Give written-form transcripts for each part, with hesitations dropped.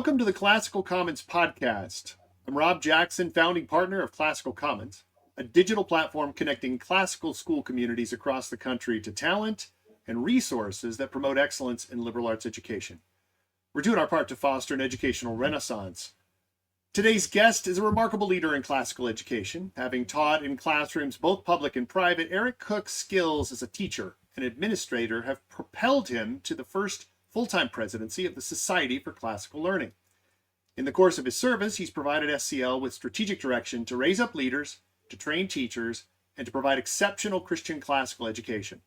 Welcome to the Classical Commons podcast. I'm Rob Jackson, founding partner of Classical Commons, a digital platform connecting classical school communities across the country to talent and resources that promote excellence in liberal arts education. We're doing our part to foster an educational renaissance. Today's guest is a remarkable leader in classical education. Having taught in classrooms both public and private, Eric Cook's skills as a teacher and administrator have propelled him to the first full-time presidency of the Society for Classical Learning. In the course of his service, he's provided SCL with strategic direction to raise up leaders, to train teachers, and to provide exceptional Christian classical education.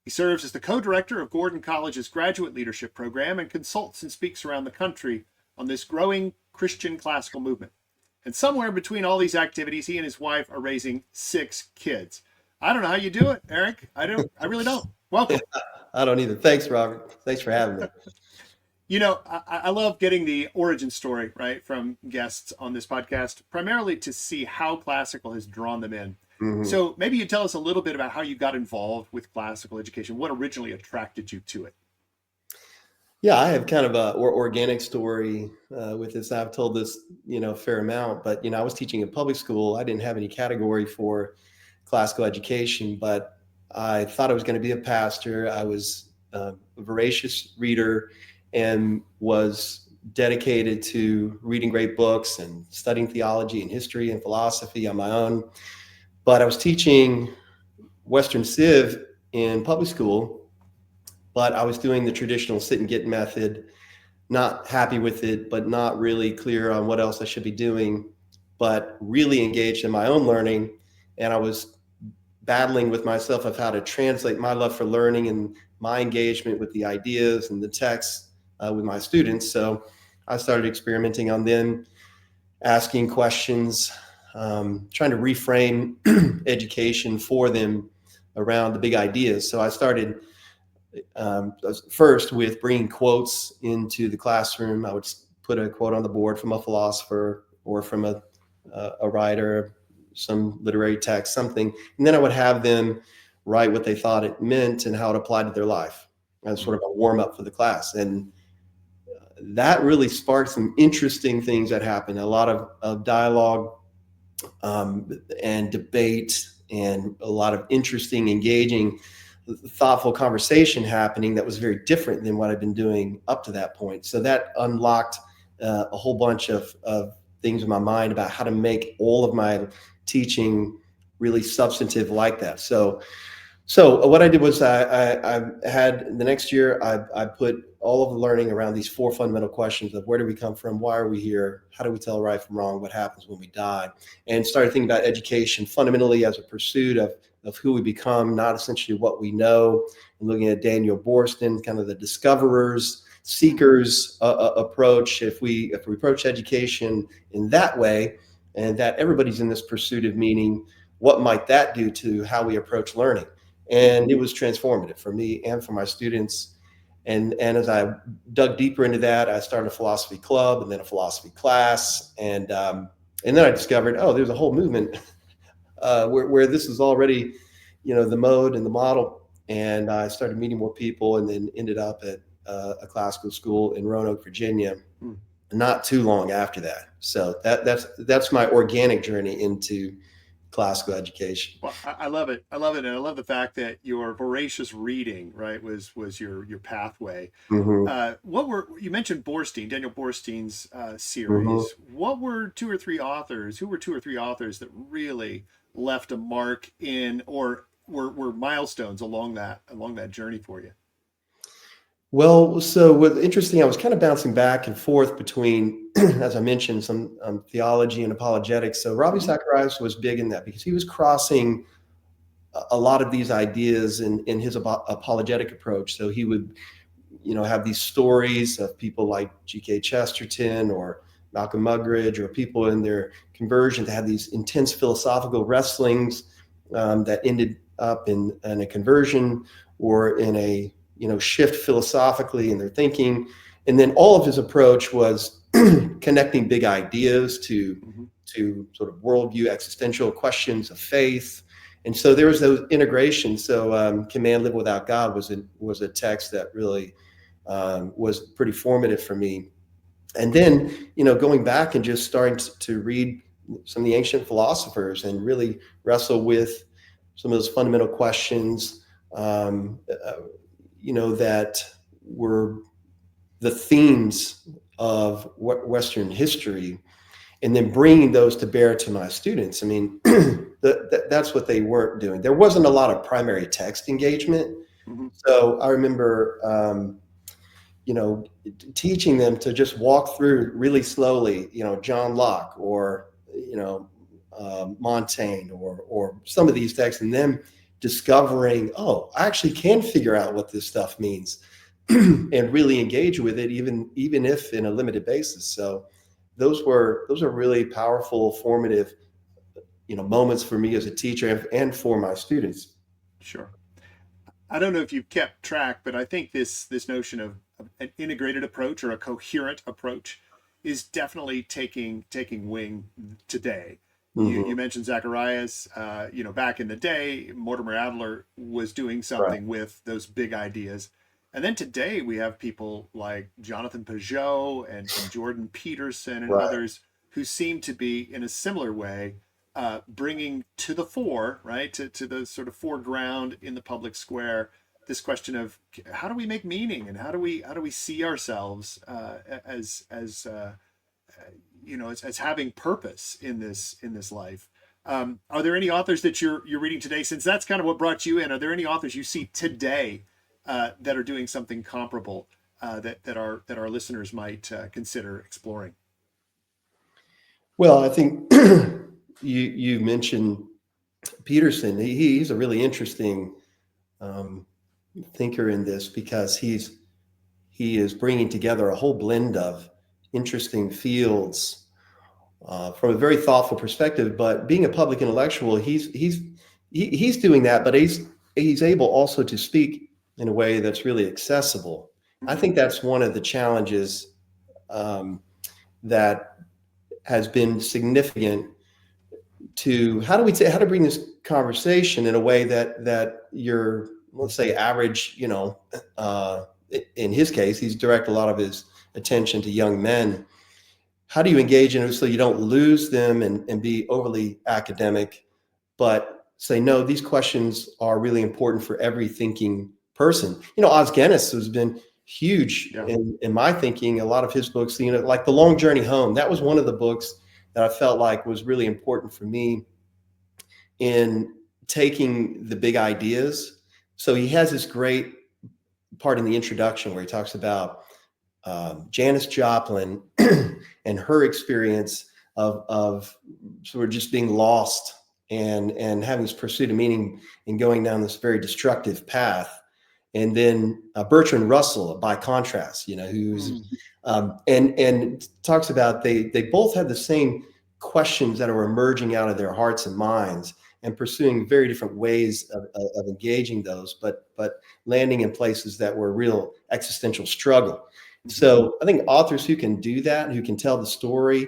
He serves as the co-director of Gordon College's graduate leadership program and consults and speaks around the country on this growing Christian classical movement. And somewhere between all these activities, he and his wife are raising 6 kids. I don't know how you do it, Eric. I really don't. Welcome. I don't either. Thanks, Robert. Thanks for having me. You know, I love getting the origin story, right, from guests on this podcast, primarily to see how classical has drawn them in. Mm-hmm. So maybe you tell us a little bit about how you got involved with classical education, what originally attracted you to it. Yeah, I have kind of a organic story with this. I've told this, a fair amount, but, I was teaching in public school. I didn't have any category for classical education, but I thought I was going to be a pastor. I was a voracious reader and was dedicated to reading great books and studying theology and history and philosophy on my own. But I was teaching Western Civ in public school, but I was doing the traditional sit and get method, not happy with it, but not really clear on what else I should be doing, but really engaged in my own learning. And I was battling with myself of how to translate my love for learning and my engagement with the ideas and the texts with my students. So I started experimenting on them, asking questions, trying to reframe education for them around the big ideas. So I started first with bringing quotes into the classroom. I would put a quote on the board from a philosopher or from a writer, some literary text, something, and then I would have them write what they thought it meant and how it applied to their life as sort of a warm up for the class. And that really sparked some interesting things that happened, a lot of dialogue and debate and a lot of interesting, engaging, thoughtful conversation happening that was very different than what I've been doing up to that point. So that unlocked a whole bunch of things in my mind about how to make all of my teaching really substantive like that. So what I did was I had the next year, I put all of the learning around these 4 fundamental questions of where do we come from? Why are we here? How do we tell right from wrong? What happens when we die? And started thinking about education fundamentally as a pursuit of who we become, not essentially what we know. And looking at Daniel Boorstin, kind of the discoverers, seekers approach. If we approach education in that way, and that everybody's in this pursuit of meaning, what might that do to how we approach learning? And it was transformative for me and for my students. And as I dug deeper into that, I started a philosophy club and then a philosophy class. And then I discovered, there's a whole movement where this is already, the mode and the model. And I started meeting more people and then ended up at a classical school in Roanoke, Virginia, not too long after that. So that's my organic journey into classical education. Well, I love it. And I love the fact that your voracious reading, right, was your pathway. Mm-hmm. You mentioned Daniel Boorstin's series. Mm-hmm. What were 2 or 3 authors? Who were 2 or 3 authors that really left a mark in, or were milestones along that journey for you? Well, so what's interesting, I was kind of bouncing back and forth between, as I mentioned, some theology and apologetics. So Ravi Zacharias was big in that because he was crossing a lot of these ideas in his apologetic approach. So he would, have these stories of people like G.K. Chesterton or Malcolm Muggeridge or people in their conversion that had these intense philosophical wrestlings that ended up in a conversion or in a shift philosophically in their thinking. And then all of his approach was connecting big ideas to sort of worldview, existential questions of faith. And so there was those integrations. So Can Man Live Without God was a text that really was pretty formative for me. And then, going back and just starting to read some of the ancient philosophers and really wrestle with some of those fundamental questions, that were the themes of Western history, and then bringing those to bear to my students. I mean, that's what they weren't doing. There wasn't a lot of primary text engagement. Mm-hmm. So I remember, teaching them to just walk through really slowly, John Locke or, Montaigne or some of these texts, and then discovering, oh, I actually can figure out what this stuff means and really engage with it, even if in a limited basis. So those are really powerful, formative, moments for me as a teacher and for my students. Sure. I don't know if you've kept track, but I think this notion of an integrated approach or a coherent approach is definitely taking wing today. Mm-hmm. You mentioned Zacharias. Back in the day, Mortimer Adler was doing something with those big ideas. And then today we have people like Jonathan Pageau and Jordan Peterson and others who seem to be in a similar way bringing to the fore, right, to the sort of foreground in the public square, this question of how do we make meaning and how do we see ourselves as having purpose in this life. Are there any authors that you're reading today, since that's kind of what brought you in? Are there any authors you see today that are doing something comparable that our listeners might consider exploring? Well, I think you mentioned Peterson. He's a really interesting thinker in this, because he is bringing together a whole blend of interesting fields from a very thoughtful perspective. But being a public intellectual, he's doing that, but he's able also to speak in a way that's really accessible. I think that's one of the challenges that has been significant to how to bring this conversation in a way that your, let's say, average, in his case, he's directed a lot of his attention to young men. How do you engage in it so you don't lose them and be overly academic, but say, no, these questions are really important for every thinking person. Os Guinness has been huge in my thinking. A lot of his books, like The Long Journey Home, that was one of the books that I felt like was really important for me in taking the big ideas. So he has this great part in the introduction where he talks about Janis Joplin and her experience of sort of just being lost and having this pursuit of meaning and going down this very destructive path. And then Bertrand Russell, by contrast, who's and talks about they both had the same questions that are emerging out of their hearts and minds, and pursuing very different ways of engaging those, but landing in places that were real existential struggle. So I think authors who can do that, who can tell the story,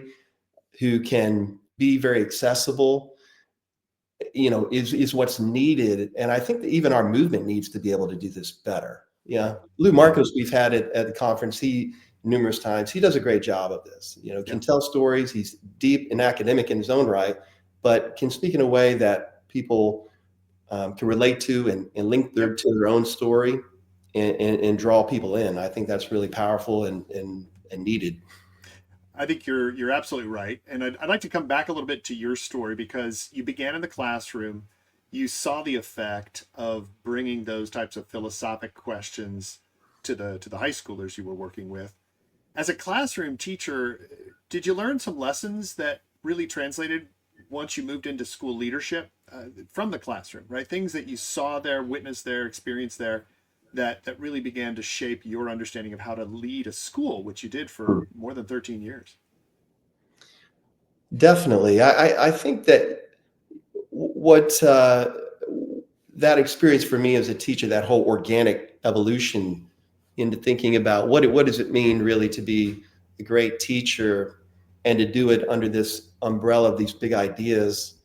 who can be very accessible, is what's needed. And I think that even our movement needs to be able to do this better. Yeah. Lou Marcos, we've had it at the conference, numerous times. He does a great job of this, can tell stories. He's deep and academic in his own right, but can speak in a way that people can relate to and link to their own story and draw people in. I think that's really powerful and needed. I think you're absolutely right. And I'd like to come back a little bit to your story, because you began in the classroom. You saw the effect of bringing those types of philosophic questions to the high schoolers you were working with. As a classroom teacher, did you learn some lessons that really translated once you moved into school leadership from the classroom, right? Things that you saw there, witnessed there, experienced there, that really began to shape your understanding of how to lead a school, which you did for more than 13 years. Definitely. I think that what that experience for me as a teacher, that whole organic evolution into thinking about what does it mean really to be a great teacher and to do it under this umbrella of these big ideas,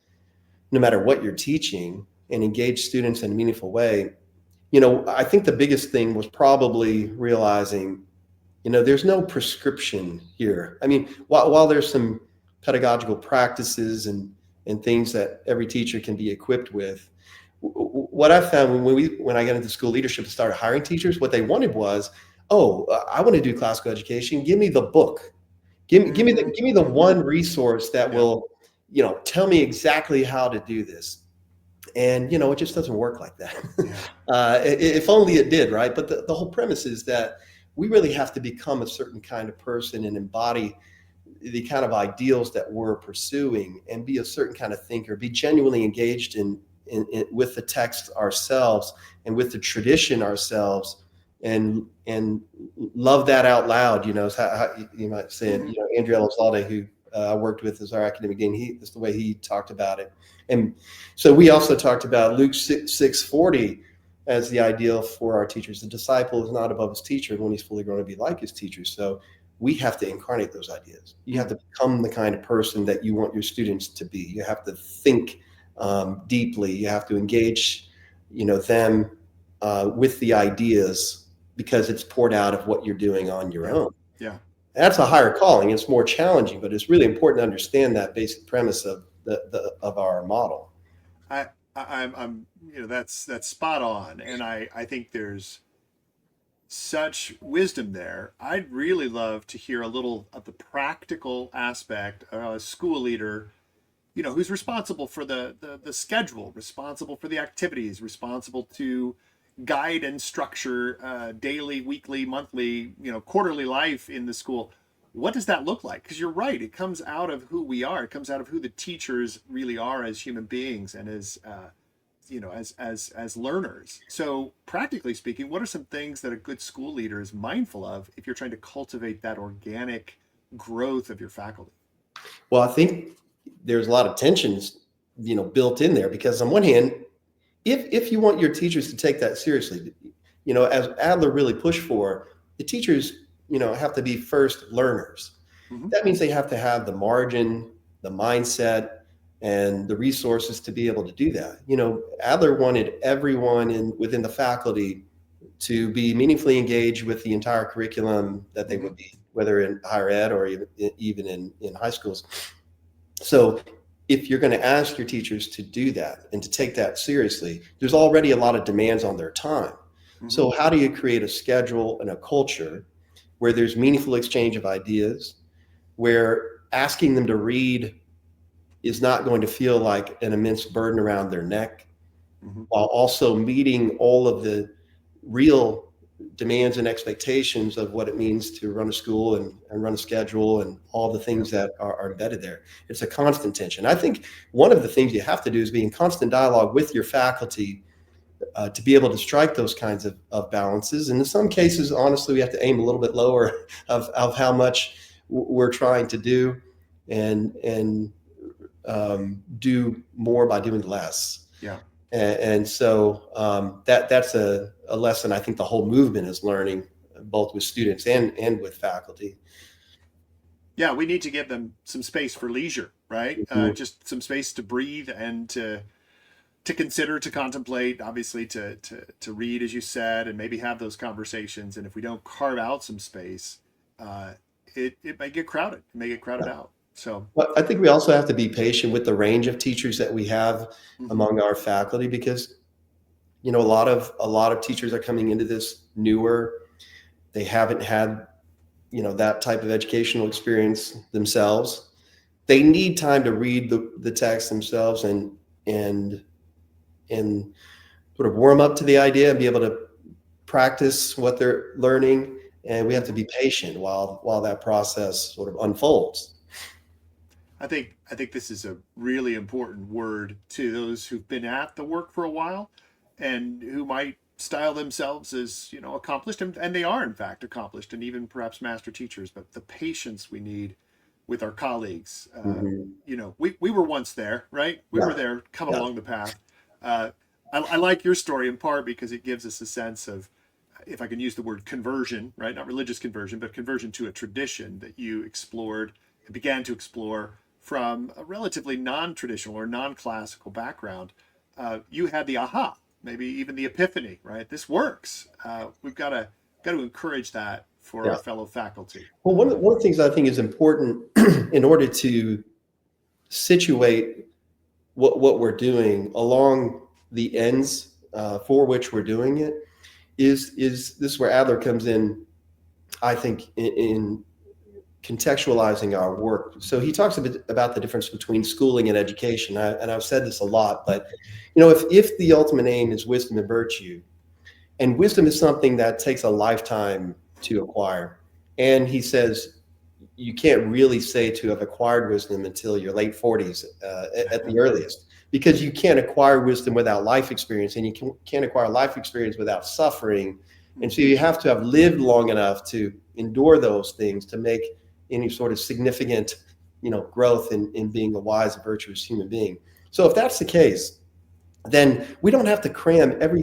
no matter what you're teaching, and engage students in a meaningful way. I think the biggest thing was probably realizing, There's no prescription here. I mean, while there's some pedagogical practices and things that every teacher can be equipped with, what I found when I got into school leadership and started hiring teachers, what they wanted was, I want to do classical education. Give me the book. Give me the one resource that will, tell me exactly how to do this. And it just doesn't work like that. If only it did, right? But the whole premise is that we really have to become a certain kind of person and embody the kind of ideals that we're pursuing, and be a certain kind of thinker, be genuinely engaged in with the text ourselves and with the tradition ourselves, and love that out loud. How you might say it. Andrew Elizalde, who I worked with as our academic dean, that's the way he talked about it. And so we also talked about Luke 6:40 as the ideal for our teachers. The disciple is not above his teacher, and when he's fully grown to be like his teacher. So we have to incarnate those ideas. You have to become the kind of person that you want your students to be. You have to think deeply. You have to engage, them with the ideas, because it's poured out of what you're doing on your own. Yeah. That's a higher calling. It's more challenging, but it's really important to understand that basic premise of our model. I'm that's spot on, and I think there's such wisdom there. I'd really love to hear a little of the practical aspect of a school leader, who's responsible for the schedule, responsible for the activities, responsible to guide and structure daily, weekly, monthly, quarterly life in the school. What does that look like? Because you're right, it comes out of who we are. It comes out of who the teachers really are as human beings and as as learners. So practically speaking, what are some things that a good school leader is mindful of if you're trying to cultivate that organic growth of your faculty? Well, I think there's a lot of tensions, built in there, because on one hand, if you want your teachers to take that seriously, as Adler really pushed for, the teachers, have to be first learners. Mm-hmm. That means they have to have the margin, the mindset, and the resources to be able to do that. Adler wanted everyone within the faculty to be meaningfully engaged with the entire curriculum that they would be, whether in higher ed or even in high schools. So if you're going to ask your teachers to do that and to take that seriously, there's already a lot of demands on their time. Mm-hmm. So how do you create a schedule and a culture where there's meaningful exchange of ideas, where asking them to read is not going to feel like an immense burden around their neck, while also meeting all of the real demands and expectations of what it means to run a school and run a schedule and all the things that are embedded there. It's a constant tension. I think one of the things you have to do is be in constant dialogue with your faculty to be able to strike those kinds of balances. And in some cases, honestly, we have to aim a little bit lower of how much we're trying to do, and do more by doing less. Yeah. And so that's a lesson I think the whole movement is learning, both with students and with faculty. Yeah, we need to give them some space for leisure, right? Just some space to breathe and to consider, to contemplate, obviously to read, as you said, and maybe have those conversations. And if we don't carve out some space, it may get crowded. It may get crowded out. So, well, I think we also have to be patient with the range of teachers that we have among our faculty, because a lot of teachers are coming into this newer. They haven't had that type of educational experience themselves. They need time to read the text themselves and sort of warm up to the idea and be able to practice what they're learning. And we have to be patient while that process sort of unfolds. I think this is a really important word to those who've been at the work for a while and who might style themselves as, accomplished, and they are in fact accomplished and even perhaps master teachers, but the patience we need with our colleagues. We were once there, right? We were there coming along the path. I like your story in part because it gives us a sense of, if I can use the word conversion, right? Not religious conversion, but conversion to a tradition that you explored and began to explore from a relatively non-traditional or non-classical background. You had the aha, maybe even the epiphany, right? This works. We've got to encourage that for our fellow faculty? Well, one of the things I think is important in order to situate what we're doing along the ends for which we're doing it is this is where Adler comes in, I think, in contextualizing our work. So he talks a bit about the difference between schooling and education. And I've said this a lot, but if the ultimate aim is wisdom and virtue, and wisdom is something that takes a lifetime to acquire, and he says you can't really say to have acquired wisdom until your late 40s at the earliest, because you can't acquire wisdom without life experience, and you can't acquire life experience without suffering. And so you have to have lived long enough to endure those things to make any sort of significant, growth in being a wise and virtuous human being. So if that's the case, then we don't have to cram every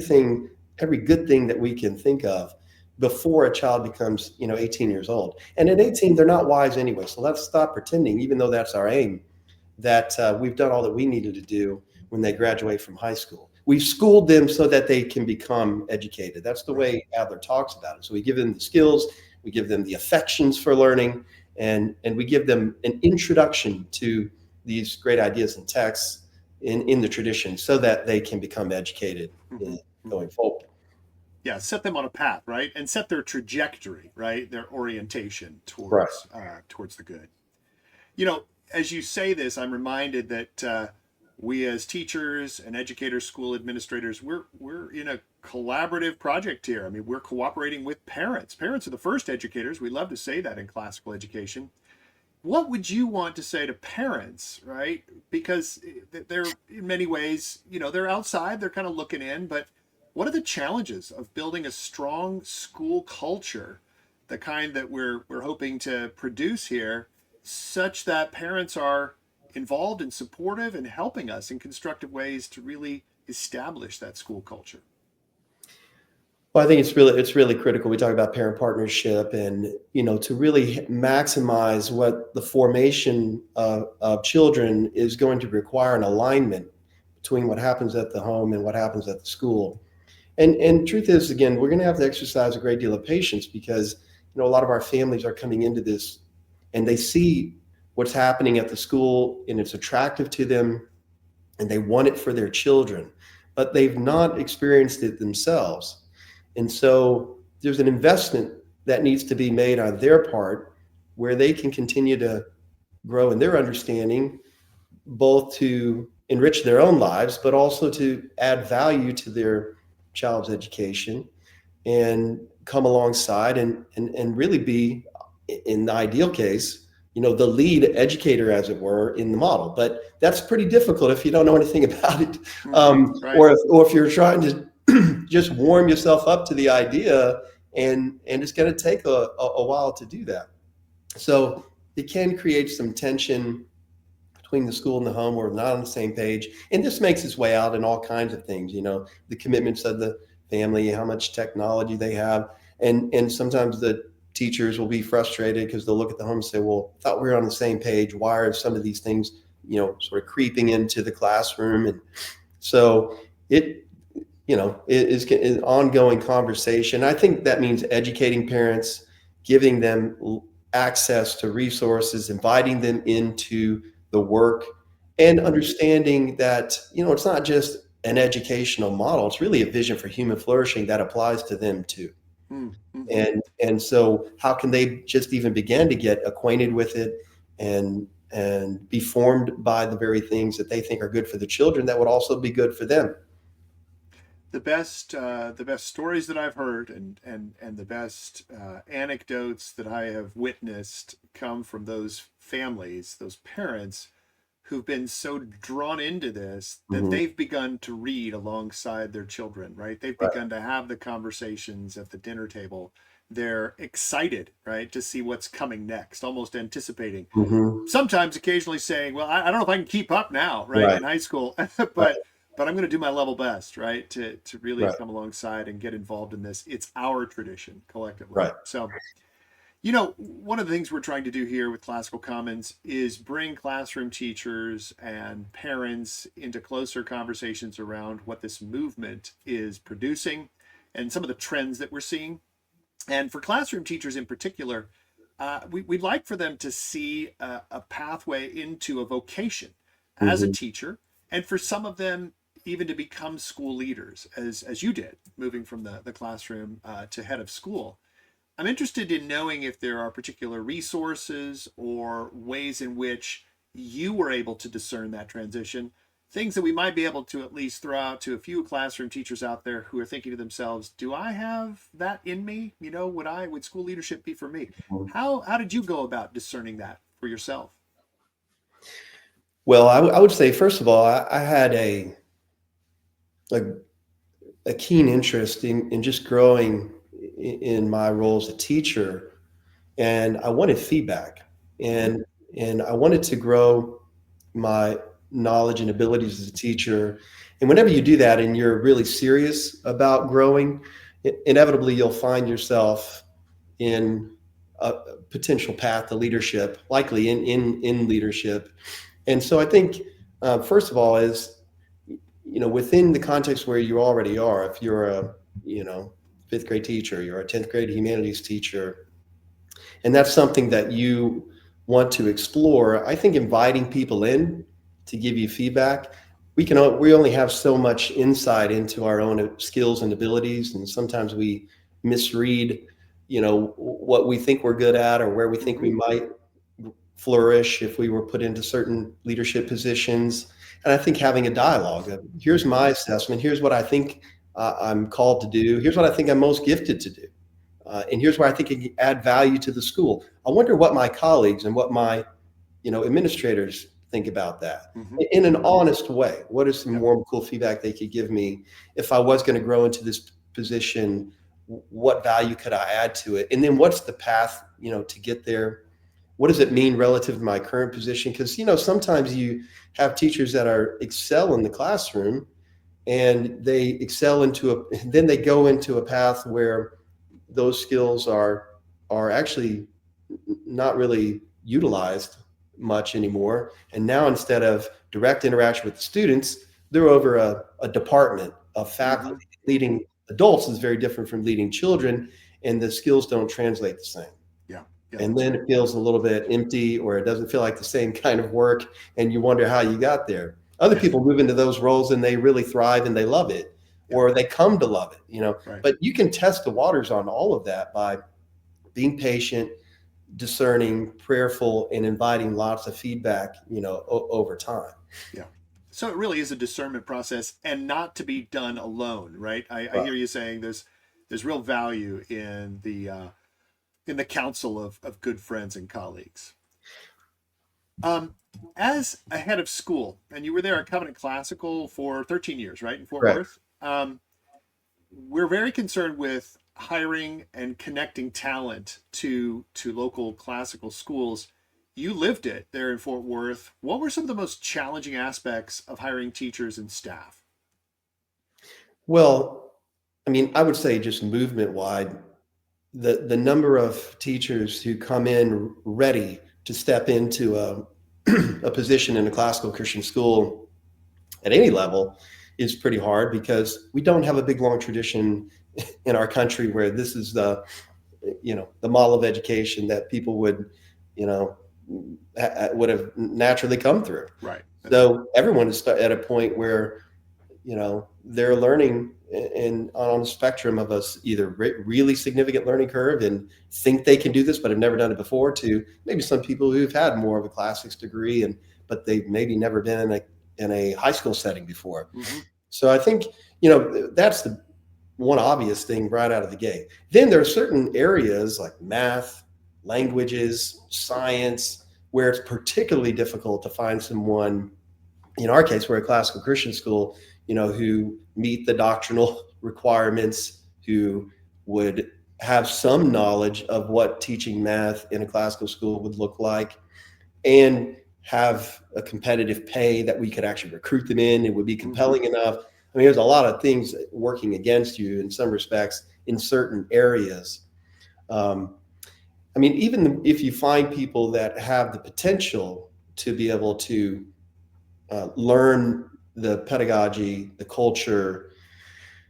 good thing that we can think of before a child becomes, 18 years old. And at 18, they're not wise anyway. So let's stop pretending, even though that's our aim, that we've done all that we needed to do when they graduate from high school. We've schooled them so that they can become educated. That's the way Adler talks about it. So we give them the skills, we give them the affections for learning, and we give them an introduction to these great ideas and texts in the tradition so that they can become educated going forward. Yeah, set them on a path, right? And set their trajectory, right? Their orientation towards the good. As you say this, I'm reminded that we as teachers and educators, school administrators, we're in a collaborative project here. I mean, we're cooperating with parents. Parents are the first educators. We love to say that in classical education. What would you want to say to parents, right? Because they're in many ways, they're outside, they're kind of looking in, but what are the challenges of building a strong school culture, the kind that we're hoping to produce here, such that parents are involved and supportive and helping us in constructive ways to really establish that school culture? Well, I think it's really critical. We talk about parent partnership, and to really maximize what the formation of children is going to require an alignment between what happens at the home and what happens at the school. And truth is, again, we're going to have to exercise a great deal of patience, because a lot of our families are coming into this and they see what's happening at the school and it's attractive to them and they want it for their children, but they've not experienced it themselves. And so there's an investment that needs to be made on their part where they can continue to grow in their understanding, both to enrich their own lives, but also to add value to their child's education and come alongside and really be, in the ideal case, the lead educator, as it were, in the model. But that's pretty difficult if you don't know anything about it, Right. or if you're trying to just warm yourself up to the idea, and it's going to take a while to do that. So it can create some tension between the school and the home, where we're not on the same page. And this makes its way out in all kinds of things, the commitments of the family, how much technology they have. And sometimes the teachers will be frustrated because they'll look at the home and say, well, I thought we were on the same page. Why are some of these things, sort of creeping into the classroom? And so it is an ongoing conversation. I think that means educating parents, giving them access to resources, inviting them into the work, and understanding that, it's not just an educational model. It's really a vision for human flourishing that applies to them too. Mm-hmm. And so how can they just even begin to get acquainted with it and be formed by the very things that they think are good for the children that would also be good for them? The best stories that I've heard and the best anecdotes that I have witnessed come from those families, those parents who've been so drawn into this that they've begun to read alongside their children, right? They've begun to have the conversations at the dinner table. They're excited, right, to see what's coming next, almost anticipating. Sometimes occasionally saying, well, I don't know if I can keep up now, right, in high school, but I'm going to do my level best, right, to really come alongside and get involved in this. It's our tradition collectively. Right. So, one of the things we're trying to do here with Classical Commons is bring classroom teachers and parents into closer conversations around what this movement is producing and some of the trends that we're seeing. And for classroom teachers in particular, we'd like for them to see a pathway into a vocation as a Mhm. teacher, and for some of them even to become school leaders, as you did, moving from the classroom to head of school. I'm interested in knowing if there are particular resources or ways in which you were able to discern that transition, things that we might be able to at least throw out to a few classroom teachers out there who are thinking to themselves, do I have that in me? Would school leadership be for me? How did you go about discerning that for yourself? Well, I would say, first of all, I had a, a keen interest in just growing in my role as a teacher, and I wanted feedback, Mm-hmm. and I wanted to grow my knowledge and abilities as a teacher. And whenever you do that and you're really serious about growing, inevitably you'll find yourself in a potential path to leadership, likely in leadership. And so I think, first of all, is within the context where you already are, if you're a fifth grade teacher, you're a 10th grade humanities teacher, and that's something that you want to explore, I think inviting people in to give you feedback, we only have so much insight into our own skills and abilities, and sometimes we misread what we think we're good at, or where we think Mm-hmm. we might flourish if we were put into certain leadership positions. And I think having a dialogue of, here's Mm-hmm. my assessment, here's what I think I'm called to do, here's what I think I'm most gifted to do, and here's where I think it can add value to the school. I wonder what my colleagues and what my administrators think about that, Mm-hmm. in an honest way. What is some Yep. more cool feedback they could give me if I was going to grow into this position? What value could I add to it? And then what's the path, to get there? What does it mean relative to my current position? Because sometimes you have teachers that excel in the classroom, and they excel then they go into a path where those skills are actually not really utilized much anymore. And now, instead of direct interaction with the students, they're over a department of Mm-hmm. faculty. Mm-hmm. Leading adults is very different from leading children, and the skills don't translate the same. Yeah. Yeah, And that's then right. it feels a little bit empty, or it doesn't feel like the same kind of work, and you wonder how you got there. Other Yes. people move into those roles and they really thrive and they love it, Yeah. or they come to love it. Right. But you can test the waters on all of that by being patient, discerning, prayerful, and inviting lots of feedback, over time. Yeah. So it really is a discernment process, and not to be done alone, right? I Right. hear you saying there's real value in the counsel of good friends and colleagues. Um, as a head of school, and you were there at Covenant Classical for 13 years, right, in Fort Correct. Worth. We're very concerned with hiring and connecting talent to local classical schools. You lived it there in Fort Worth. What were some of the most challenging aspects of hiring teachers and staff? Well, I mean, I would say just movement wide, the number of teachers who come in ready to step into a position in a classical Christian school at any level is pretty hard, because we don't have a big long tradition in our country where this is the model of education that people you know would have naturally come through. Right. That's right. So everyone is at a point where they're learning in on a spectrum of us, either really significant learning curve and think they can do this but have never done it before, to maybe some people who've had more of a classics degree, but they've maybe never been in a high school setting before. Mm-hmm. So I think that's the one obvious thing right out of the gate. Then there are certain areas like math, languages, science, where it's particularly difficult to find someone. In our case, we're a classical Christian school, who meet the doctrinal requirements, who would have some knowledge of what teaching math in a classical school would look like, and have a competitive pay that we could actually recruit them in. It would be Mm-hmm. compelling enough. I mean, there's a lot of things working against you in some respects in certain areas. Um, I mean, even if you find people that have the potential to be able to learn the pedagogy, the culture,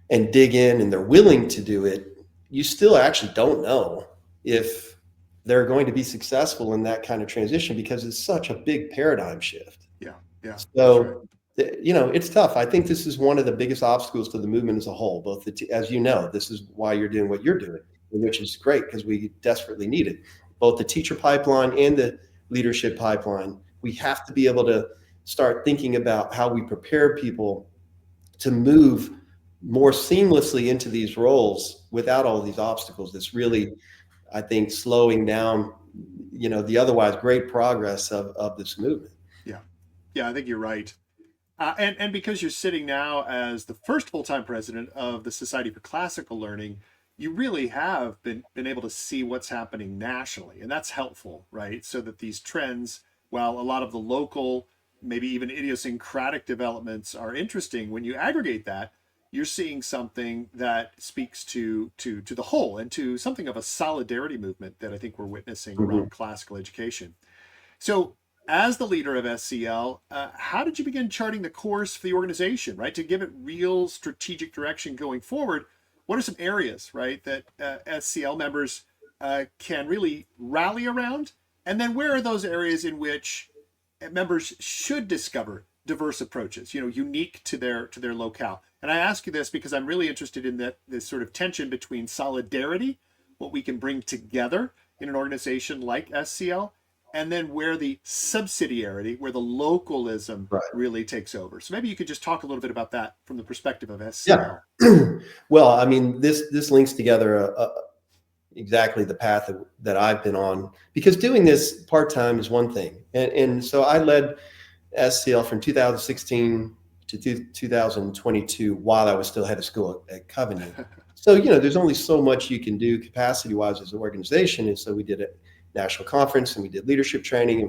and dig in, and they're willing to do it, you still actually don't know if they're going to be successful in that kind of transition because it's such a big paradigm shift. Yeah, yeah, that's right. So, it's tough. I think this is one of the biggest obstacles to the movement as a whole. Both as you know, this is why you're doing what you're doing, which is great because we desperately need it. Both the teacher pipeline and the leadership pipeline. We have to be able to start thinking about how we prepare people to move more seamlessly into these roles without all these obstacles. That's really, I think, slowing down, the otherwise great progress of this movement. Yeah, yeah, I think you're right. And because you're sitting now as the first full-time president of the Society for Classical Learning, you really have been able to see what's happening nationally, and that's helpful, right? So that these trends, while a lot of the local, maybe even idiosyncratic developments are interesting, when you aggregate that, you're seeing something that speaks to the whole and to something of a solidarity movement that I think we're witnessing around classical education. So, as the leader of SCL, how did you begin charting the course for the organization, right? To give it real strategic direction going forward, what are some areas, right, that SCL members can really rally around? And then where are those areas in which members should discover diverse approaches, unique to their locale? And I ask you this because I'm really interested in this sort of tension between solidarity, what we can bring together in an organization like SCL, and then where the subsidiarity, where the localism really takes over. So maybe you could just talk a little bit about that from the perspective of SCL. Yeah. Well, I mean, this links together exactly the path that I've been on, because doing this part-time is one thing. And so I led SCL from 2016 to 2022 while I was still head of school at Covenant. So, there's only so much you can do capacity-wise as an organization. And so we did a national conference and we did leadership training and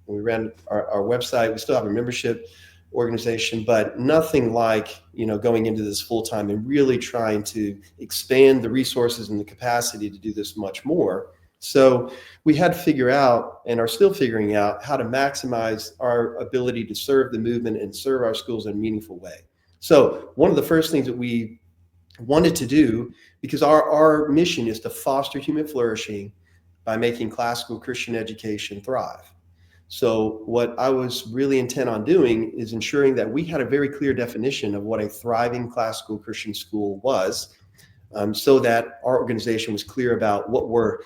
we ran our website. We still have a membership organization, but nothing like, going into this full time and really trying to expand the resources and the capacity to do this much more. So we had to figure out, and are still figuring out, how to maximize our ability to serve the movement and serve our schools in a meaningful way. So one of the first things that we wanted to do, because our mission is to foster human flourishing by making classical Christian education thrive. So what I was really intent on doing is ensuring that we had a very clear definition of what a thriving classical Christian school was, so that our organization was clear about what we're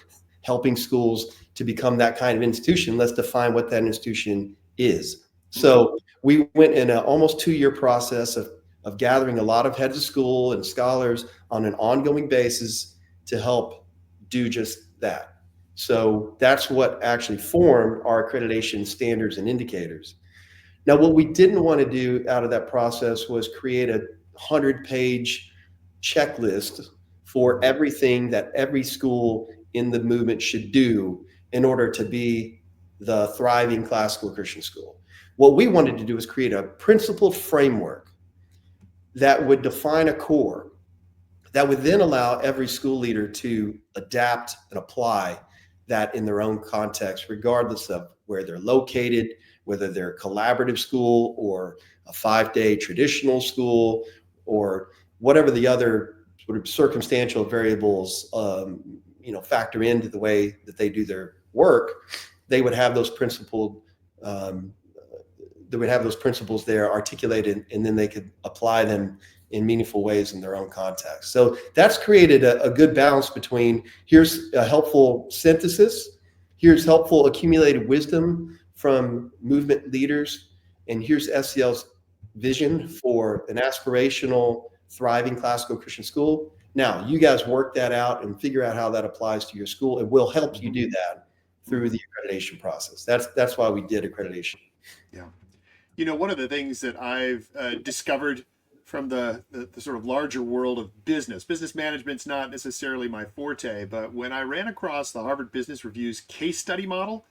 helping schools to become that kind of institution. Let's define what that institution is. So we went in an almost 2-year process of gathering a lot of heads of school and scholars on an ongoing basis to help do just that. So that's what actually formed our accreditation standards and indicators. Now, what we didn't want to do out of that process was create a 100-page checklist for everything that every school in the movement should do in order to be the thriving classical Christian school. What we wanted to do is create a principled framework that would define a core that would then allow every school leader to adapt and apply that in their own context, regardless of where they're located, whether they're a collaborative school or a 5-day traditional school, or whatever the other sort of circumstantial variables, factor into the way that they do their work. They would have those principled, principles there articulated, and then they could apply them in meaningful ways in their own context. So that's created a good balance between, here's a helpful synthesis, here's helpful accumulated wisdom from movement leaders, and here's SCL's vision for an aspirational, thriving classical Christian school. Now, you guys work that out and figure out how that applies to your school, and we'll help you do that through the accreditation process. That's why we did accreditation. Yeah. One of the things that I've discovered from the sort of larger world of business management's not necessarily my forte, but when I ran across the Harvard Business Review's case study model,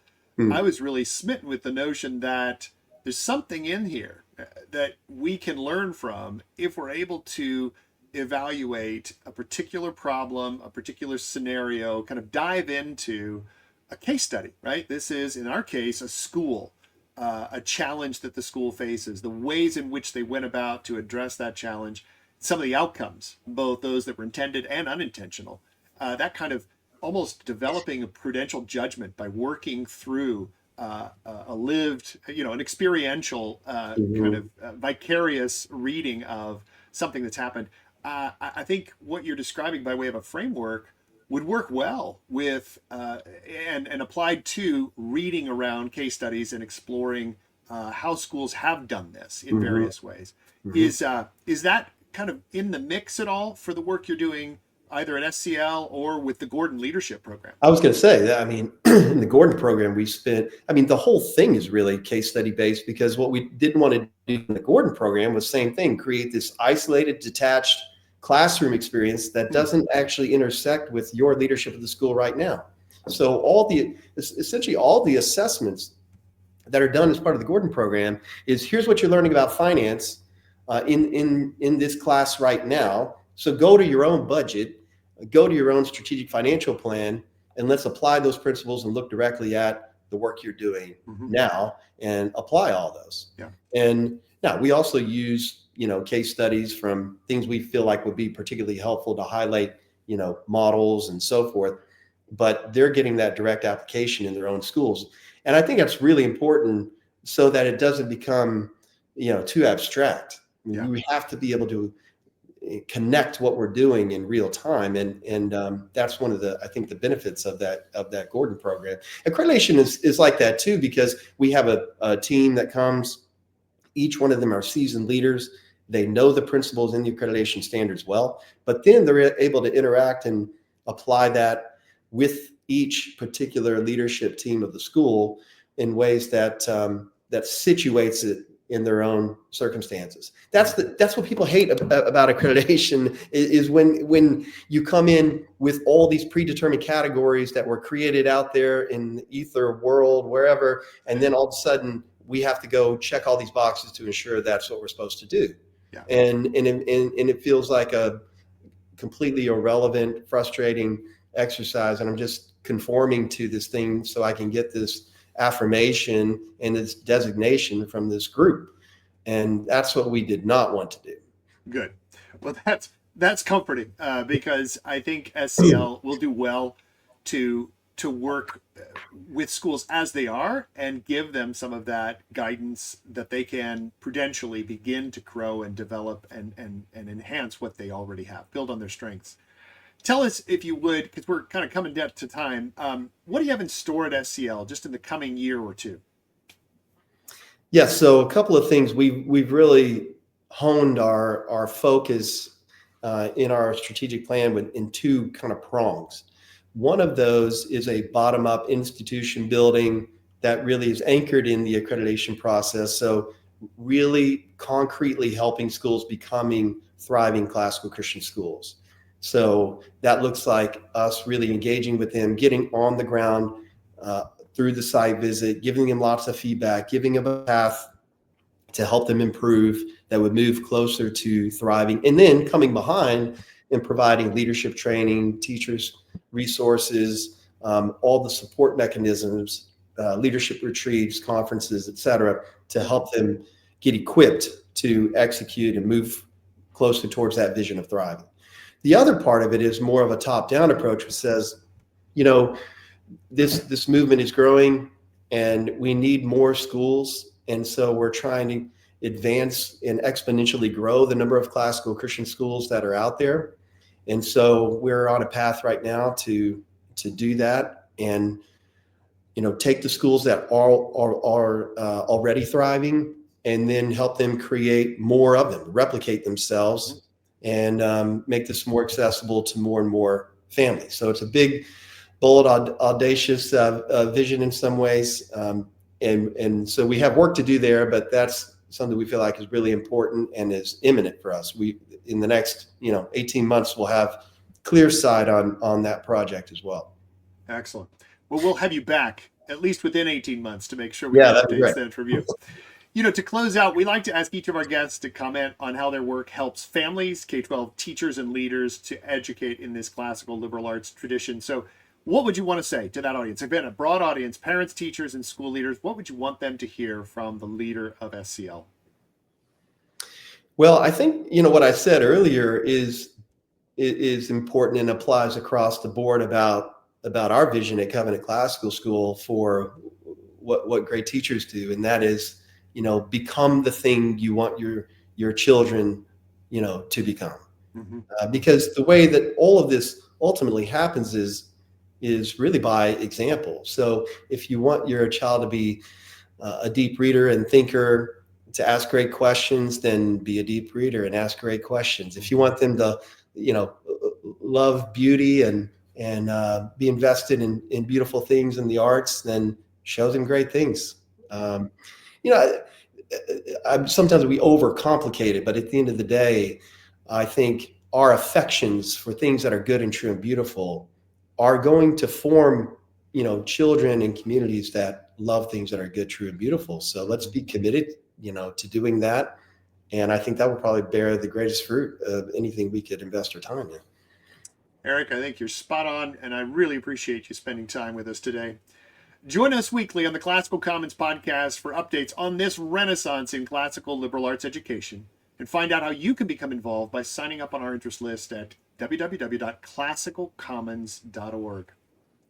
I was really smitten with the notion that there's something in here that we can learn from if we're able to evaluate a particular problem, a particular scenario, kind of dive into a case study, right? This is, in our case, a school, a challenge that the school faces, the ways in which they went about to address that challenge. some of the outcomes, both those that were intended and unintentional. That kind of almost developing a prudential judgment by working through a lived, an experiential kind of vicarious reading of something that's happened. I think what you're describing by way of a framework would work well with and applied to reading around case studies and exploring how schools have done this in various ways. Is that kind of in the mix at all for the work you're doing either at SCL or with the Gordon Leadership Program? I was going to say that, in the Gordon program, the whole thing is really case study based, because what we didn't want to do in the Gordon program was same thing, create this isolated, detached classroom experience that doesn't actually intersect with your leadership of the school right now. So essentially all the assessments that are done as part of the Gordon program is, here's what you're learning about finance in this class right now. So go to your own budget, go to your own strategic financial plan, and let's apply those principles and look directly at the work you're doing now and apply all those. Yeah. And now we also use, case studies from things we feel like would be particularly helpful to highlight, models and so forth, but they're getting that direct application in their own schools. And I think that's really important so that it doesn't become, too abstract. Yeah. We have to be able to connect what we're doing in real time, and that's one of the, I think, the benefits of that Gordon program. Accreditation is like that too, because we have a team that comes. Each one of them are seasoned leaders. They know the principles in the accreditation standards well, but then they're able to interact and apply that with each particular leadership team of the school in ways that situates it in their own circumstances. That's what people hate about accreditation is when you come in with all these predetermined categories that were created out there in the ether world, wherever, and then all of a sudden we have to go check all these boxes to ensure that's what we're supposed to do. Yeah. And it feels like a completely irrelevant, frustrating exercise, and I'm just conforming to this thing so I can get this affirmation and this designation from this group. And that's what we did not want to do. Good. Well, that's comforting because I think SCL will do well to work with schools as they are and give them some of that guidance that they can prudentially begin to grow and develop and enhance what they already have, build on their strengths. Tell us, if you would, because we're kind of coming down to time, what do you have in store at SCL just in the coming year or two? Yeah, so a couple of things. We've really honed our focus in our strategic plan in two kind of prongs. One of those is a bottom-up institution building that really is anchored in the accreditation process. So really concretely helping schools becoming thriving classical Christian schools. So that looks like us really engaging with them, getting on the ground through the site visit, giving them lots of feedback, giving them a path to help them improve that would move closer to thriving, and then coming behind and providing leadership training, teachers, resources, all the support mechanisms, leadership retreats, conferences, et cetera, to help them get equipped to execute and move closer towards that vision of thriving. The other part of it is more of a top-down approach, which says, this movement is growing and we need more schools. And so we're trying to advance and exponentially grow the number of classical Christian schools that are out there. And so we're on a path right now to do that and, take the schools that are already thriving and then help them create more of them, replicate themselves, and make this more accessible to more and more families. So it's a big, bold, audacious vision in some ways. And so we have work to do there, but that's something we feel like is really important and is imminent for us. In the next 18 months, we'll have clear sight on that project as well. Excellent. Well, we'll have you back at least within 18 months to make sure we get updates then from you. To close out, we like to ask each of our guests to comment on how their work helps families, K-12 teachers and leaders to educate in this classical liberal arts tradition. So what would you want to say to that audience? Again, a broad audience, parents, teachers, and school leaders. What would you want them to hear from the leader of SCL? Well, I think, what I said earlier is important and applies across the board about our vision at Covenant Classical School for what great teachers do, and that is, become the thing you want your children, to become. Mm-hmm. Because the way that all of this ultimately happens is really by example. So if you want your child to be a deep reader and thinker, to ask great questions, then be a deep reader and ask great questions. If you want them to, love beauty and be invested in beautiful things in the arts, then show them great things. You know, Sometimes we overcomplicate it, but at the end of the day, I think our affections for things that are good and true and beautiful are going to form, children and communities that love things that are good, true, and beautiful. So let's be committed, to doing that. And I think that will probably bear the greatest fruit of anything we could invest our time in. Eric, I think you're spot on, and I really appreciate you spending time with us today. Join us weekly on the Classical Commons podcast for updates on this renaissance in classical liberal arts education, and find out how you can become involved by signing up on our interest list at www.classicalcommons.org.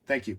Thank you.